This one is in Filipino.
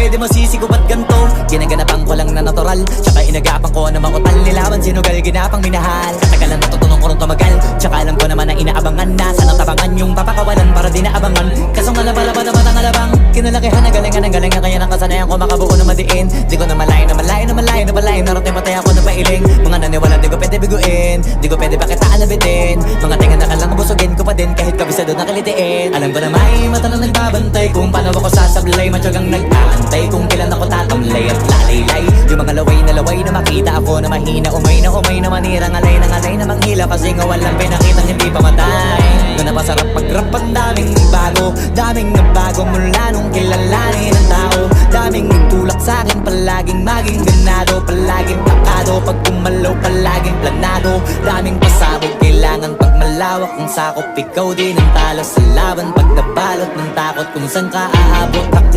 di masisigo ba't ganto? Ginaganapan ko lang na natural, tsaka inagapan ko na makutal. Nilaban sinugal, ginapang minahal. Katagalan natutunan ko rin tumagal, tsaka alam ko naman na inaabangan na sana tabangan yung papakawalan para di naabangan. Kaso nga labalaba na batang alabang kinalakihan na galingan ng galingan, kaya ng kasanayan ko makabuo na madiin. Di ko na malayo na malayo na malayo na malayo, narating patay ako na pailing. Mga naniwala di ko pwede biguin, di ko pwede pakitaan na bitin. Mga tinga na kalang busugin ko pa din kahit kabisado na kalitiin. Alam ko na may mata na nagbabantay kung paano ako sasablay, matyagang nag-aantay kung kailan ako tatamlay at lalaylay. Yung mga laway na makita ako na mahina, umay na manira, ngalay na manghila, kasi nga walang pinakitang hindi pamatay. Doon na pasarap pag-rap, ang daming nagbago mula nung kilalanin ang tao. Daming nagtulak sa'kin, palaging maging ganado, palaging pakado, pag kumalaw palaging planado. Daming pasabog, kailangan pag malawak ang sakop, ikaw din ang talo sa laban. Pag nabalot ng takot kung saan ka aabot, ako